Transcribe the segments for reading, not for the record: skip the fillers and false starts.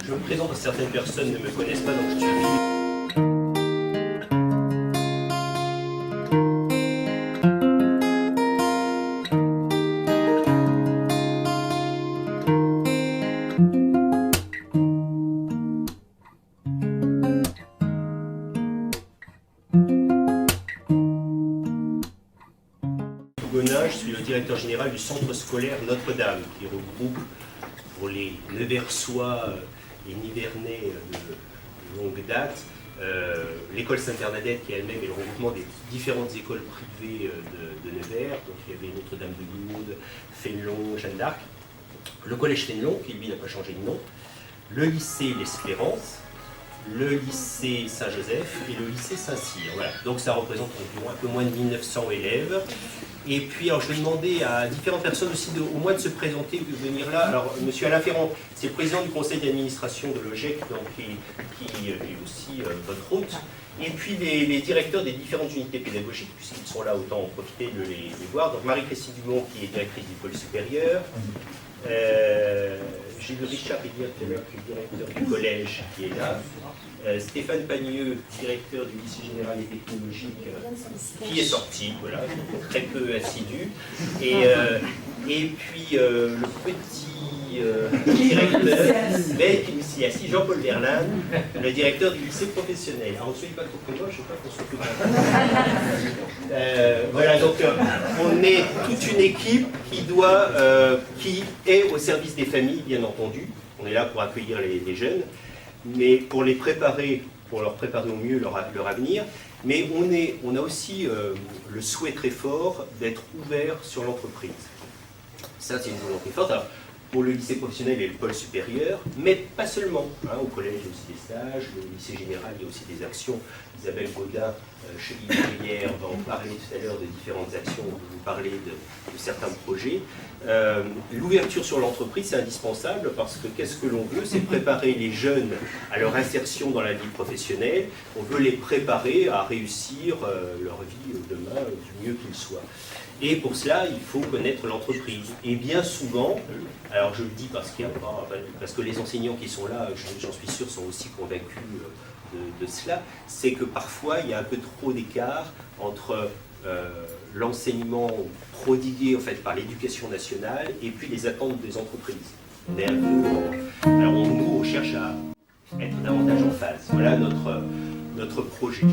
Je me présente, certaines personnes ne me connaissent pas, donc je suis Philippe. Je suis le directeur général du centre scolaire Notre-Dame, qui regroupe pour les Neversois et Nivernais de longue date l'école Sainte-Bernadette, qui elle-même est le regroupement des différentes écoles privées de Nevers. Donc il y avait Notre-Dame de Lourdes, Fénelon, Jeanne d'Arc, le collège Fénelon, qui lui n'a pas changé de nom, le lycée l'Espérance, le lycée Saint-Joseph et le lycée Saint-Cyr. Voilà. Donc ça représente environ un peu moins de 1900 élèves. Et puis, alors, je vais demander à différentes personnes aussi au moins de se présenter, de venir là. Alors, M. Alain Ferrand, c'est le président du conseil d'administration de l'OGEC, donc qui est aussi votre hôte. Et puis, les directeurs des différentes unités pédagogiques, puisqu'ils sont là, autant en profiter de les voir. Donc, Marie-Christine Dumont, qui est directrice du pôle supérieur. J'ai vu Richard Rivière, qui est directeur du collège, qui est là. Stéphane Pagneux, directeur du lycée général et technologique, qui est sorti, voilà, très peu assidu. Et puis le petit directeur, mais qui s'y assis, Jean-Paul Verlaine, le directeur du lycée professionnel. Alors, ne soyez pas trop près, je ne sais pas qu'on s'occupe. Voilà, donc on est toute une équipe qui est au service des familles, bien entendu. On est là pour accueillir les jeunes, mais pour les préparer, pour leur préparer au mieux leur avenir. Mais on a aussi le souhait très fort d'être ouvert sur l'entreprise. Ça, c'est une volonté forte. Alors, pour le lycée professionnel et le pôle supérieur, mais pas seulement. Hein, au collège, il y a aussi des stages, le lycée général, il y a aussi des actions. Isabelle Gaudin, chez Yves va en parler tout à l'heure de différentes actions, on va vous parler de certains projets. L'ouverture sur l'entreprise, c'est indispensable parce que qu'est-ce que l'on veut? C'est préparer les jeunes à leur insertion dans la vie professionnelle. On veut les préparer à réussir leur vie demain du mieux qu'ils soient. Et pour cela, il faut connaître l'entreprise. Et bien souvent, alors je le dis parce que les enseignants qui sont là, j'en suis sûr, sont aussi convaincus de cela, c'est que parfois il y a un peu trop d'écart entre l'enseignement prodigué en fait, par l'éducation nationale et puis les attentes des entreprises. On est un peu, alors nous, on cherche à être davantage en phase. Voilà notre projet.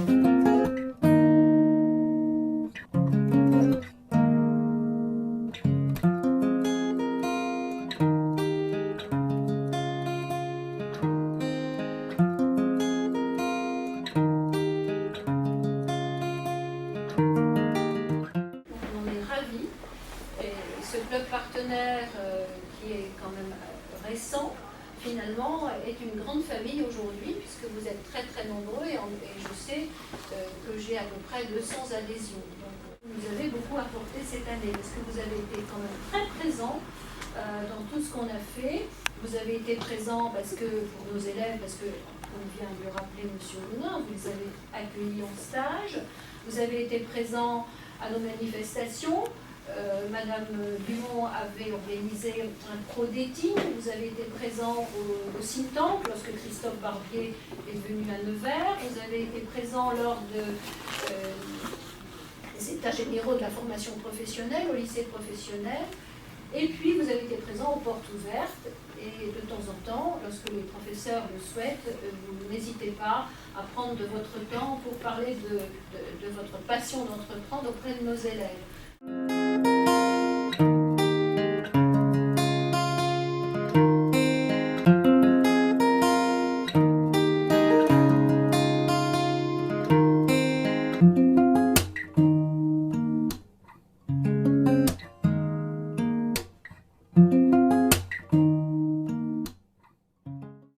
Ce club partenaire qui est quand même récent, finalement, est une grande famille aujourd'hui, puisque vous êtes très très nombreux et je sais que j'ai à peu près 200 adhésions. Donc, vous avez beaucoup apporté cette année, parce que vous avez été quand même très présents dans tout ce qu'on a fait. Vous avez été présents parce que, pour nos élèves, parce que, comme vient de le rappeler M. Rounin, vous les avez accueillis en stage. Vous avez été présents à nos manifestations. Madame Dumont avait organisé un pro-dating, vous avez été présent au Simtemple lorsque Christophe Barbier est venu à Nevers, vous avez été présent lors des états généraux de la formation professionnelle, au lycée professionnel, et puis vous avez été présent aux portes ouvertes, et de temps en temps, lorsque les professeurs le souhaitent, vous n'hésitez pas à prendre de votre temps pour parler de votre passion d'entreprendre auprès de nos élèves.